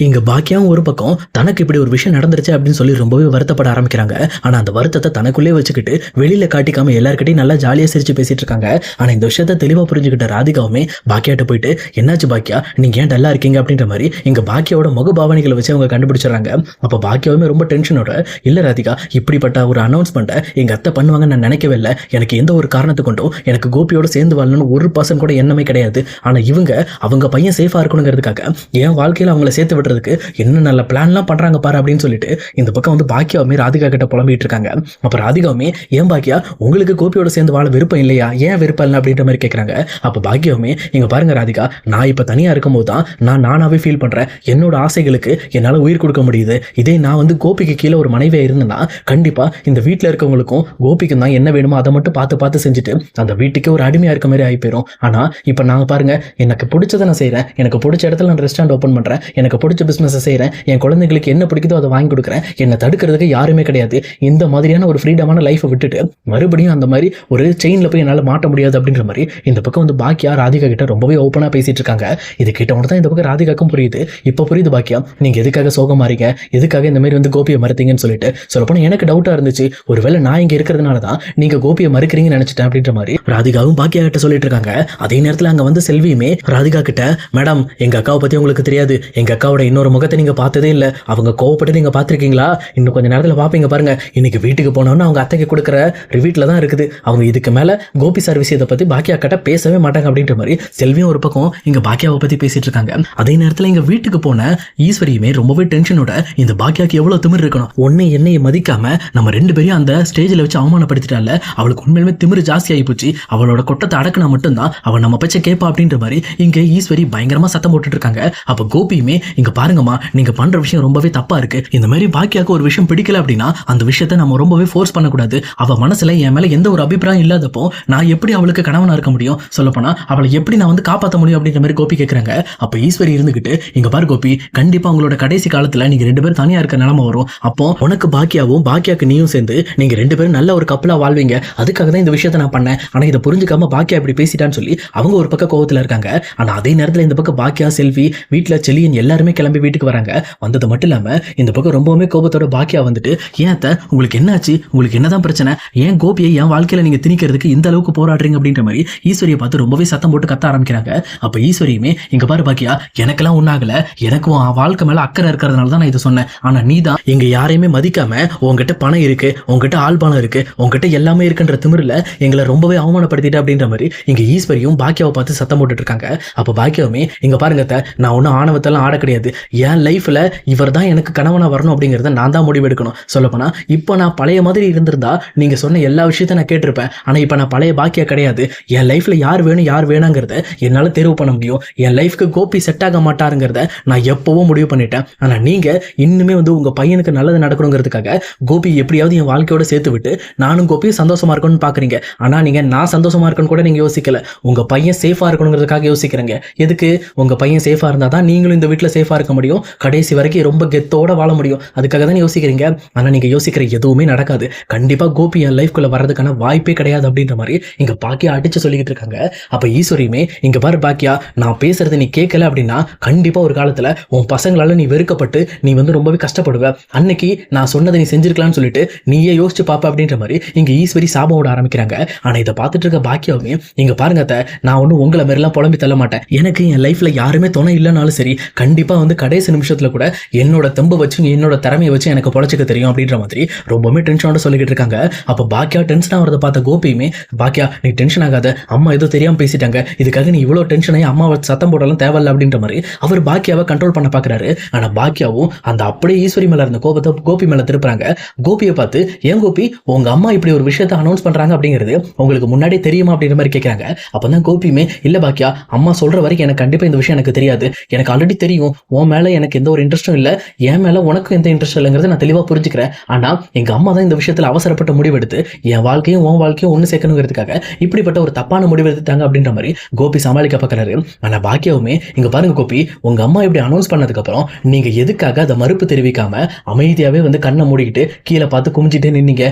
இங்க பாக்கியாவும் ஒரு பக்கம் தனக்கு இப்படி ஒரு விஷயம் நடந்துருச்சு அப்படின்னு சொல்லி ரொம்பவே வருத்தப்பட ஆரம்பிக்கிறாங்க. ஆனா அந்த வருத்தத்தை தனக்குள்ளே வச்சுக்கிட்டு வெளியில காட்டிக்காம எல்லார்கிட்டையும் நல்லா ஜாலியா சிரிச்சு பேசிட்டு இருக்காங்க. ஆனா இந்த விஷயத்த தெளிவா புரிஞ்சுக்கிட்ட ராதிகாவுமே பாக்கியாட்ட போயிட்டு, என்னாச்சு பாக்கியா, நீங்க ஏன் டல்லா இருக்கீங்க அப்படின்ற மாதிரி இங்க பாக்கியாவோட முகபாவனைகளை வச்சு அவங்க கண்டுபிடிச்சிடறாங்க. அப்ப பாக்கியாவுமே ரொம்ப டென்ஷனோட, இல்ல ராதிகா, இப்படிப்பட்ட ஒரு அனௌன்ஸ்மெண்ட்டை எங்க அத்தை பண்ணுவாங்கன்னு நான் நினைக்கவே இல்லை. எனக்கு எந்த ஒரு காரணத்தை கொண்டும் எனக்கு கோபியோட சேர்ந்து வாழணும்னு 1% கூட எண்ணமே கிடையாது. ஆனா இவங்க அவங்க பையன் சேஃபா இருக்கணுங்கிறதுக்காக என் வாழ்க்கையில அவங்கள சேர்த்து விடுறதுக்கு என்ன நல்ல பிளான்லாம் பண்றாங்க பாரு அப்படின்னு சொல்லிட்டு இந்த பக்கம் வந்து பாக்கியாவுமே ராதிகா கிட்ட புலம்பிட்டு இருக்காங்க. அப்ப ராதிகாவுமே, ஏன் பாக்கியா, உங்களுக்கு கோபியோட சேர்ந்து வாழ விருப்பம் இல்லையா, ஏன் விருப்பம் இல்லை அப்படின்ற மாதிரி கேட்கறாங்க. அப்ப பாக்கியாவுமே, இங்க பாருங்க ராதிகா, நான் இப்ப தனியா இருக்கும் போது தான் நான் நானாவே ஃபீல் பண்றேன். என்னோட ஆசைகளுக்கு என்னால உயிர் கொடுக்க முடியுது. இதே நான் வந்து கோபிக்கு கீழே ஒரு மனைவியா இருந்தேன்னா கண்டிப்பா இந்த வீட்டுல இருக்கவங்களுக்கும் கோபிக்கு தான் என்ன வேணுமோ அதை மட்டும் பார்த்து பார்த்து செஞ்சுட்டு அந்த வீட்டுக்கு ஒரு அடிமையா இருக்க மாதிரி ஆகி போயிடும். ஆனா இப்ப நான் பாருங்க, எனக்கு பிடிச்சதை நான் செய்யறேன், எனக்கு பிடிச்ச இடத்துல நான் ரெஸ்டாரண்ட் ஓப்பன் பண்றேன், எனக்கு பிடிச்ச பிசினஸ் செய்யறேன், என் குழந்தைங்களுக்கு என்ன பிடிக்குதோ அதை வாங்கி கொடுக்குறேன், என்னை தடுக்கிறதுக்கு யாருமே கிடையாது. இந்த மாதிரியான ஒரு ஃப்ரீடமான லைஃபை விட்டுட்டு மறுபடியும் அந்த மாதிரி ஒரு செயின்ல போய் என்னால் மாட்ட முடியாது அப்படின்ற மாதிரி இந்த பக்கம் வந்து பாக்கியா ராதிகா கிட்ட ரொம்பவே ஓப்பனா பேசிட்டு இருக்காங்க. இது கிட்ட உடனே தான் இந்த பக்கம் ராதிகாக்கும் புரியுது. இப்ப புரியுது பாக்கியா, நீங்க எதுக்காக சோகமா இருக்கீங்க, எதுக்காக இந்த மாதிரி வந்து கோபியை மறுத்தீங்கன்னு சொல்லிட்டு. சொல்லப்போனா எனக்கு டவுட்டா இருந்துச்சு, ஒருவேளை நான் இங்க இருக்கிறதுனால தான் நீங்க கோபியை மறுக்கிறீங்கன்னு நினைச்சிட்டேன் அப்படின்ற மாதிரி ராதிகாவும் பாக்கியா கிட்ட சொல்லிட்டு இருக்காங்க. அதே நேரத்தில் அங்க வந்து செல்வியுமே ராதிகா கிட்ட, மேடம், எங்க அக்காவை பத்தி உங்களுக்கு தெரியாது, எங்க அக்காவோட இன்னொரு முகத்தை நீங்க பார்த்ததே இல்லை, அவங்க கோவப்பட்டு நீங்க பாத்திருக்கீங்களா, இன்னும் கொஞ்ச நேரத்தில் பாப்பீங்க பாருங்க, இன்னைக்கு வீட்டுக்கு போனோம்னா அவங்க அத்தைக்கு கொடுக்குற ரிவீட்ல தான் இருக்குது, அவங்க இதுக்கு மேல கோபி சார் விஷயத்தை பத்தி பாக்கியா கிட்ட பேசவே மாட்டாங்க அப்படின்ற மாதிரி செல்வியும் ஒரு பக்கம் இங்க பாக்கியாவை பத்தி பேசிட்டு இருக்காங்க. அதே நேரத்தில் இங்க வீட்டுக்கு போன ஈஸ்வரியுமே ரொம்பவே டென்ஷனோட, இந்த பாக்கியாக்கு எவ்வளவு திமிர் இருக்கணும், ஒன்னு என்னையை மதிக்காம நம்ம ரெண்டு பேரையும் அந்த ஸ்டேஜில் வச்சு அவமானப்படுத்திட்டால, அவளுக்கு உண்மையிலுமே திமிரு ஜாஸ்தி ஆகி போச்சு, அவளோட கொட்டத்தை அடக்குனா மட்டும்தான் அவன் நம்ம பச்சை கேட்பா அப்படின்ற மாதிரி இங்க ஈஸ்வரி பயங்கரமா சத்தம் போட்டுட்டு இருக்காங்க. அப்ப கோபியுமே, இங்க பாருங்கம்மா, நீங்க பண்ற விஷயம் ரொம்பவே தப்பா இருக்கு, இந்த மாதிரி பாக்கியாக்கு ஒரு விஷயம் பிடிக்கல அப்படின்னா அந்த விஷயத்தை நம்ம ரொம்பவே ஃபோர்ஸ் பண்ணக்கூடாது, அவ மனசுல என் மேல எந்த ஒரு அபிப்பிராயம் இல்லாதப்போ நான் எப்படி அவளுக்கு கணவனா இருக்க முடியும், சொல்லப்போனா அவளை எப்படி நான் வந்து காப்பாற்ற முடியும் அப்படின்ற மாதிரி கோபி கேட்கறாங்க. அப்ப ஈஸ்வரி இருந்துகிட்டு, இங்க பாரு கோபி, கண்டிப்பா உங்களோட கடைசி காலத்துல நீங்க ரெண்டு பேரும் தனியா இருக்க நிலைமை வரும், அப்போ உனக்கு பாக்கியாவும் பாக்கியாக்கு நீயும் சேர்ந்து நீங்க ரெண்டு பேரும் நல்ல ஒரு கப்பலா வாழ்வீங்க, அதுக்காக தான் இந்த விஷயத்தை நான் பண்ணேன், ஆனா இதை புரிஞ்சுக்காம பாக்கியா இப்படி பேசிட்டான்னு சொல்லி அவங்க ஒரு பக்கம் கோவத்துல இருக்காங்க. ஆனா அதே நேரத்துல இந்த பக்கம் பாக்கியா, செல்வி, வீட்டுல செல்லியன் எல்லாருமே கிளம்பி வீட்டுக்கு வராங்க. வந்தது மட்டும் இல்லாம இந்த பக்கம் ரொம்பவுமே கோபத்தோட பாக்கியா வந்துட்டு, ஏன் அத்தை, உங்களுக்கு என்னாச்சு, உங்களுக்கு என்னதான் பிரச்சனை, ஏன் கோபியை என் வாழ்க்கையில நீங்க திணிக்கிறதுக்கு இந்த அளவுக்கு போராடுறீங்க அப்படின்ற மாதிரி ஈஸ்வரியை பார்த்து ரொம்பவே சத்தம் போட்டு கத்த ஆரம்பிக்கிறாங்க. அப்ப ஈஸ்வரியுமே, இங்க பாரு பாக்கியா, எனக்கெல்லாம் ஒன்னாகல, எனக்கும் வாழ்க்கை மேல அக்கறை இருக்கிறதுனால தான் நான் இதை சொன்னேன், ஆனா நீ தான் எங்க யாரையுமே மதிக்காம உங்ககிட்ட பணம் இருக்கு, உங்ககிட்ட ஆள் பணம் இருக்கு, உங்ககிட்ட எல்லாமே இருக்குன்ற திமிரில் எங்களை ரொம்பவே அவமானப்படுத்திட்டு அப்படின்ற மாதிரி இங்க ஈஸ்வரியும் பாக்கியாவை பார்த்து சத்தம் போட்டுட்டு இருக்காங்க. அப்ப பாக்கியாவுமே, இங்க பாருங்க அத்தை, நான் ஒன்னும் ஆணவத்தெல்லாம் ஆட கிடையாது, என் லைஃப்ல இவர் தான் எனக்கு கணவனா வரணும் அப்படிங்கறத நான் தான் முடிவெடுக்கணும், சொல்லப்போனா இப்போ நான் பழைய மாதிரி இருந்திருந்தா நீங்க சொன்ன எல்லா விஷயத்தையும் நான் கேட்டிருப்பேன், ஆனா இப்ப நான் பழைய பாக்கியா கிடையாது, என் லைஃப்ல யார் வேணும் யார் வேணாங்கிறத என்னால தேர்வு பண்ண முடியும், என் லைஃப்க்கு கோபி செட் ஆக மாட்டாருங்கிறத நான் எப்பவும் முடிவு பண்ணிட்டேன், ஆனா நீங்க இன்னுமே வந்து உங்க பையனுக்கு நல்லது நடக்கணுங்கிறதுக்காக கோபி எப்படியாவது என் வாழ்க்கையோட சேர்த்து விட்டு நானும் கோபி சந்தோஷமா இருக்கணும்னு பாக்குறீங்க, ஆனா நீங்க நான் சந்தோஷமா இருக்கணும் கூட நீங்க யோசிக்கல, உங்க பையன் சேஃபா இருக்கணுங்கிறதுக்காக யோசிக்கிறீங்க. எதுக்கு? உங்க பையன் சேஃபா இருந்தா தான் நீங்களும் இந்த வீட்டுல சேஃபா இருக்க முடியும், கடைசி வரைக்கும் ரொம்ப கெத்தோட வாழ முடியும், அதுக்காக தான் யோசிக்கிறீங்க. ஆனா நீங்க யோசிக்கிற எதுவுமே நடக்காது, கண்டிப்பா கோபி என் லைஃப்குள்ள வர்றதுக்கான வாய்ப்பே கிடையாது அப்படின்ற மாதிரி இங்க பாக்கியா அடிச்சு சொல்லிக்கிட்டு இருக்காங்க. அப்ப ஈஸ்வரியுமே, இங்க பாரு பாக்கியா, நான் பேசுறது நீ கேட்கல அப்படின்னா கண்டிப்பா ஒரு காலத்துல உன் பசங்களால நீ வெறுக்கப்பட்டு நீ வந்து ரொம்பவே கஷ்டப்படுவ, அன்னைக்கு நான் சொன்னதை நீ செஞ்சிருக்கலாம்னு சொல்லிட்டு நீயே யோசிச்சு பாப்ப அப்படின்ற மாதிரி இங்க ஈஸ்வரி சாபம் விட ஆரம்பிக்கிறாங்க. ஆனா இதை பார்த்துட்டு இருக்க பாக்கியாவுமே, இங்க பாருங்க அத்தை, நான் ஒன்னும் உங்களை மாதிரிலாம் புலம்பி தள்ள மாட்டேன், எனக்கு என் லைஃப்ல யாருமே துணை இல்லைனாலும் சரி கண்டிப்பா வந்து கடைசி நிமிஷத்துல கூட என்னோட தெம்பை வச்சு என்னோட திறமையை வச்சு எனக்கு பொழைச்சிக்க தெரியும் அப்படின்ற மாதிரி ரொம்பவே டென்ஷனோட சொல்லிக்கிட்டு இருக்காங்க. அப்ப பாக்கியா டென்ஷன் ஆகிறத பார்த்த கோபியுமே, பாக்கியா நீ டென்ஷன் ஆகாத, அம்மா ஏதோ தெரியாம பேசிட்டாங்க, இதுக்காக நீ இவ்வளவு டென்ஷன் ஆகி அம்மாவை சத்தம் போடலாம் தேவையில்ல அப்படின்ற மாதிரி அவர் பாக்கியாவை கண்ட்ரோல் பண்ண பாக்குறாரு. ஆனா பாக்கியாவும் அந்த அப்படியே ஈஸ்வரி மேல இருந்த கோபத்தை கோபி மேல திருப்புறாங்க. கோபியை பார்த்து, ஏன் கோபி, உங்க அம்மா இப்படி ஒரு விஷயத்தை அனௌன்ஸ் பண்றாங்க அப்படிங்கிறது உங்களுக்கு முன்னாடியே தெரியுமா அப்படின்ற மாதிரி கேட்கறாங்க. அப்பதான் கோபியுமே, இல்ல பாக்கியா, அம்மா சொல்ற வரைக்கும் எனக்கு கண்டிப்பா இந்த விஷயம் எனக்கு தெரியாது, எனக்கு ஆல்ரெடி தெரியும் உன் மேல எனக்கு எந்த ஒரு இன்ட்ரெஸ்டும் இல்ல, என் மேல உனக்கும் எந்த இன்ட்ரெஸ்ட் இல்லைங்கிறத நான் தெளிவா புரிஞ்சுக்கிறேன், ஆனா எங்க அம்மா தான் இந்த விஷயத்துல அவசரப்பட்ட முடிவெடுத்து என் வாழ்க்கையும் உன் வாழ்க்கையும் ஒண்ணு சேர்க்கணுங்கிறதுக்காக இப்படிப்பட்ட ஒரு தப்பான முடிவு எடுத்துட்டாங்க அப்படின்ற மாதிரி கோபி சமாளிக்க பார்க்கறாரு. ஆனா பாக்கியாவுமே, இங்க பாருங்க கோபி, உங்க அம்மா இப்படி அனௌன்ஸ் பண்ணதுக்கு அப்புறம் நீங்க எதுக்காக அதை மறுப்பு தெரிவிக்காம அமைதியாவே வந்து கண்ணை மூடிக்கிட்டு கீழே பார்த்து குமிஞ்சிட்டே நின்னீங்க?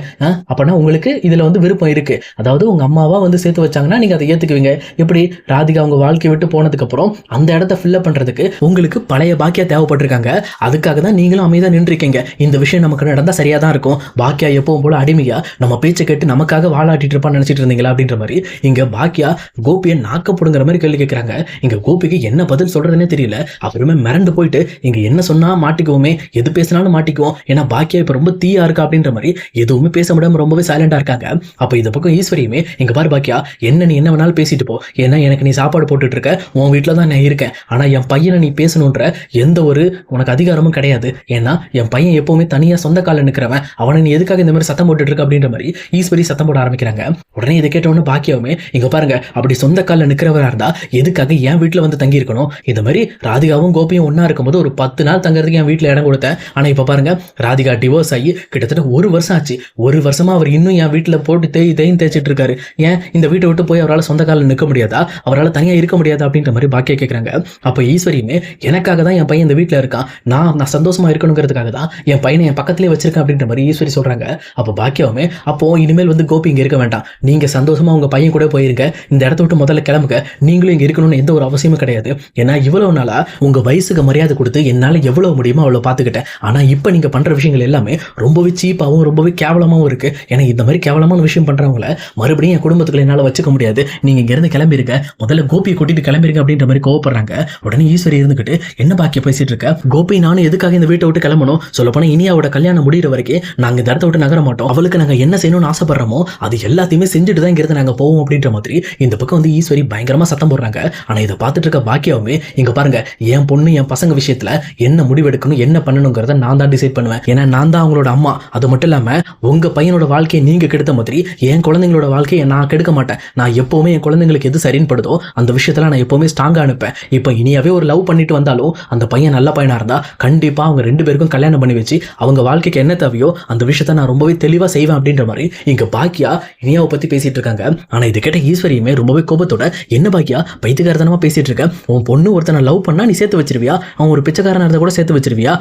அப்பனா உங்களுக்கு இதுல வந்து விருப்பம் இருக்கு, அதாவது உங்க அம்மாவா வந்து சேர்த்து வச்சாங்கன்னா நீங்க அதை ஏத்துக்குவீங்க, எப்படி ராதிகா உங்க வாழ்க்கையை விட்டு போனதுக்கு அப்புறம் அந்த இடத்த ஃபில்லப் பண்றதுக்கு உங்களுக்கு பழைய பழைய பாக்கியா தேவைப்பட்டிருக்காங்க. அதுக்காக தான் நீங்களும் அமைதியா நின்றுருக்கீங்க. இந்த விஷயம் நமக்கு நடந்தா சரியா தான் இருக்கும். பாக்கியா எப்பவும் போல அடிமையா நம்ம பேச்சை கேட்டு நமக்காக வாழாட்டிட்டு இருப்பான்னு நினைச்சிட்டு இருந்தீங்களா அப்படின்ற மாதிரி இங்க பாக்கியா கோபியை நாக்கப்படுங்கிற மாதிரி கேள்வி கேட்கிறாங்க. இங்க கோபிக்கு என்ன பதில் சொல்றதுன்னே தெரியல. அப்புறமே மிரண்டு போயிட்டு இங்க என்ன சொன்னா மாட்டிக்குவோமே, எது பேசினாலும் மாட்டிக்குவோம், ஏன்னா பாக்கியா இப்ப ரொம்ப தீயா இருக்கா அப்படின்ற மாதிரி எதுவுமே பேச முடியாம ரொம்பவே சைலண்டா இருக்காங்க. அப்ப இந்த பக்கம் ஈஸ்வரியுமே இங்க பாரு பாக்கியா, என்ன நீ என்ன வேணாலும் பேசிட்டு போ, ஏன்னா எனக்கு நீ சாப்பாடு போட்டுட்டு இருக்க, உன் வீட்டுல தான் நான் இருக்கேன். ஆனா என் பையனை நீ பேசணுன்ற எந்த ஒரு உனக்கு அதிகாரமும் கிடையாது. ஏன்னா என் பையன் எப்பவுமே தனியா சொந்த கால நிக்கிறவன், அவனை நீ எதுக்காக இந்த மாதிரி சத்தம் போட்டுட்டு இருக்க அப்படின்ற மாதிரி ஈஸ்வரி சத்தம் போட ஆரம்பிக்கிறாங்க. உடனே இதை கேட்டவொன்னு பாக்கியாவுமே இங்க பாருங்க, அப்படி சொந்த கால நிக்கிறவரா இருந்தா எதுக்காக என் வீட்டுல வந்து தங்கி இருக்கணும்? இந்த மாதிரி ராதிகாவும் கோபியும் ஒன்னா இருக்கும்போது ஒரு 10 நாள் தங்கறதுக்கு என் வீட்டுல இடம் கொடுத்தேன். ஆனா இப்ப பாருங்க, ராதிகா டிவோர்ஸ் ஆகி கிட்டத்தட்ட 1 வருஷம் ஆச்சு. 1 வருஷமா அவர் இன்னும் என் வீட்டுல போட்டு தேய்ச்சிட்டு இருக்காரு. ஏன் இந்த வீட்டை விட்டு போய் அவரால் சொந்த கால நிற்க முடியாதா? அவரால் தனியா இருக்க முடியாதா அப்படின்ற மாதிரி பாக்கியா கேட்கறாங்க. அப்ப ஈஸ்வரியுமே எனக்காக தான் என் பையன் இந்த வீட்டுல இருக்கான், நான் சந்தோஷமா இருக்கணுங்கிறதுக்காக தான் என் பையனை என் பக்கத்திலே வச்சிருக்கேன் அப்படின்ற மாதிரி ஈஸ்வரி சொல்றாங்க. அப்ப பாக்கியாவுமே அப்போ இனிமேல் வந்து கோபி இங்க இருக்க வேண்டாம், நீங்க சந்தோஷமா உங்க பையன் கூட போயிருங்க, இந்த இடத்த விட்டு முதல்ல கிளம்புங்க, நீங்களும் இங்க இருக்கணும்னு எந்த ஒரு அவசியமும் கிடையாது. ஏன்னா இவ்வளவு நாளா உங்க வயசுக்கு மரியாதை கொடுத்து என்னால எவ்வளவு முடியுமோ அவ்வளவு பாத்துக்கிட்டேன். ஆனா இப்ப நீங்க பண்ற விஷயங்கள் எல்லாமே ரொம்பவே சீப்பாவும் ரொம்பவே கேவலமாவும் இருக்கு. ஏன்னா இந்த மாதிரி கேவலமான விஷயம் பண்றவங்கள மறுபடியும் என் குடும்பத்துக்குள்ள என்னால வச்சுக்க முடியாது, நீங்க இங்க இருந்து கிளம்பிருங்க, முதல்ல கோபியை கூட்டிட்டு கிளம்பிருங்க அப்படின்ற மாதிரி கோவப்படுறாங்க. உடனே ஈஸ்வரி இருந்துகிட்டு என்ன பாக்கிய பேசிட்டு இருக்க, கோபி நானும் எதுக்காக இந்த வீட்டை விட்டு கிளம்பணும்? சொல்லப்போனா இனியாவோட கல்யாணம் முடிகிற வரைக்கும் நாங்க இந்த இடத்த விட்டு நகர மாட்டோம், அவளுக்கு நாங்க என்ன செய்யணும்னு ஆசைப்படுறோமோ அது எல்லாத்தையுமே செஞ்சுட்டு தான் இங்கிருந்து நாங்க போவோம் அப்படின்ற மாதிரி இந்த பக்கம் வந்து ஈஸ்வரி பயங்கரமா சத்தம் போடுறாங்க. ஆனா இதை பார்த்துட்டு இருக்க பாக்கியாவுமே இங்க பாருங்க, என் பொண்ணு என் பசங்க விஷயத்துல என்ன முடிவெடுக்கணும் என்ன பண்ணணுங்கிறத நான் தான் டிசைட் பண்ணுவேன். ஏன்னா நான் தான் அவங்களோட அம்மா. அது மட்டும் இல்லாம உங்க பையனோட வாழ்க்கையை நீங்க கெடுத்த மாதிரி என் குழந்தைங்களோட வாழ்க்கையை நான் கெடுக்க மாட்டேன். நான் எப்பவுமே என் குழந்தைங்களுக்கு எது சரின்னு படுதோ அந்த விஷயத்துல நான் எப்பவுமே ஸ்ட்ராங்கா அனுப்பேன். இப்போ இனியாவே ஒரு லவ் பண்ணிட்டு வந்தாலும் அந்த பையன் நல்ல பையனா இருந்தா கண்டிப்பா அவங்க 2 பேருக்கும் கல்யாணம் பண்ணி வச்சு அவங்க வாழ்க்கைக்கு என்ன தேவையோ அந்த விஷயத்த நான் ரொம்பவே தெளிவா செய்வேன் அப்படின்ற மாதிரி இங்க பாக்கியா இனியாவை பத்தி பேசிட்டு இருக்காங்க. ஆனா இது கேட்ட ஈஸ்வரியுமே ரொம்பவே கோபத்தோட என்ன பாக்கியா பைத்தியக்காரத்தனமா பேசிட்டு இருக்க, உன் பொண்ணு ஒருத்தனை லவ் பண்ணா நீ சேர்த்து வச்சிருவியா, அவன் ஒரு பிச்சைக்காரனா இருந்தா கூட சேர்த்து வச்சிருவியா?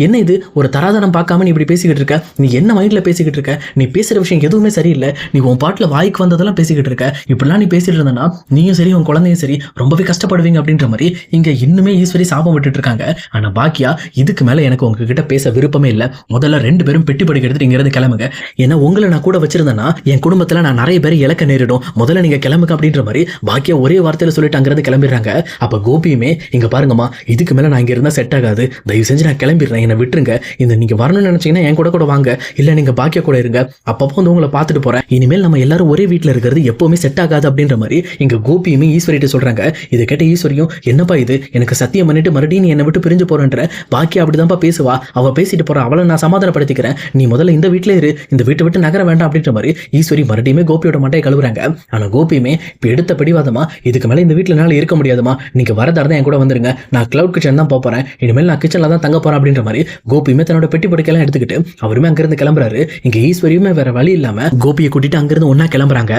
என்ன இது ஒரு தராதரம் பார்க்காம நீ இப்படி பேசிக்கிட்டு இருக்க, நீ என்ன மைண்ட்ல பேசிக்கிட்டு இருக்க, நீ பேசுற விஷயம் எதுவுமே சரியில்லை, நீ உன் பாட்டுல வாய்க்கு வந்ததெல்லாம் பேசிக்கிட்டு இருக்க, இப்படிலாம் நீ பேசிட்டு இருந்தனா நீயும் சரி உன் குழந்தையும் சரி ரொம்பவே கஷ்டப்படுவீங்க அப்படின்ற மாதிரி இங்க இன்னுமே ஈஸ்வரி சாபம் விட்டுட்டு இருக்காங்க. ஆனா பாக்கியா இதுக்கு மேல எனக்கு உங்ககிட்ட பேச விருப்பமே இல்லை, முதல்ல 2 பேரும் பெட்டி படுக்க எடுத்துட்டு இங்க இருந்து கிளம்புங்க, ஏன்னா உங்களை நான் கூட வச்சிருந்தேன்னா என் குடும்பத்துல நான் நிறைய பேர் இழக்க நேரிடும், முதல்ல நீங்க கிளம்புங்க அப்படின்ற மாதிரி பாக்கியா ஒரே வார்த்தையில சொல்லிட்டு அங்கிருந்து கிளம்பிடுறாங்க. அப்ப கோபியுமே இங்க பாருங்கம்மா, இதுக்கு மேல நான் இங்க இருந்தா செட் ஆகாது, தயவு செஞ்சு நான் கிளம்பிடுறேன், என்னை விட்டுருங்க, இந்த நீங்க வரணும்னு நினைச்சீங்கன்னா என் கூட வாங்க, இல்ல நீங்க பாக்கியா கூட இருங்க, அப்பப்போ வந்து உங்களை பார்த்துட்டு போறேன், இனிமேல் நம்ம எல்லாரும் ஒரே வீட்டுல இருக்கிறது எப்பவுமே செட் ஆகாது அப்படின்ற மாதிரி இங்க கோபியுமே ஈஸ்வரிட்டு சொல்றாங்க. இதை கேட்ட ஈஸ்வரியும் என்னப்பா இது, எனக்கு சத்தியம் பண்ணிட்டு மறுபடியும் நீ என்னை விட்டு பிரிஞ்சு போறன்ற, பாக்கியா அப்படிதான்ப்பா பேசுவா, அவ பேசிட்டு போறா, அவளை நான் சமாதானப்படுத்திக்கிறேன், நீ முதல்ல இந்த வீட்டுல இரு, இந்த வீட்டை விட்டு நகர வேண்டாம் அப்படின்ற மாதிரி ஈஸ்வரி மறுபடியுமே கோபியோட மட்டையை கழுவுறாங்க. ஆனா கோபியுமே இப்ப எடுத்த பிடிவாதமா இதுக்கு மேல இந்த வீட்டுல என்னால இருக்க முடியாதுமா, நீங்க வரதா இருந்தா என் கூட வந்துருங்க, நான் கிளவுட் கிச்சன் தான் போறேன், இனிமேல் நான் கிச்சன்ல தான் தங்க போறேன் அப்படின்ற மாதிரி கோபியுமே தன்னோட பெட்டி படுக்கையெல்லாம் எடுத்துக்கிட்டு அவருமே அங்கிருந்து கிளம்புறாரு. இங்க ஈஸ்வரியுமே வேற வழி இல்லாம கோபியை கூட்டிட்டு அங்கிருந்து ஒன்னா கிளம்புறாங்க.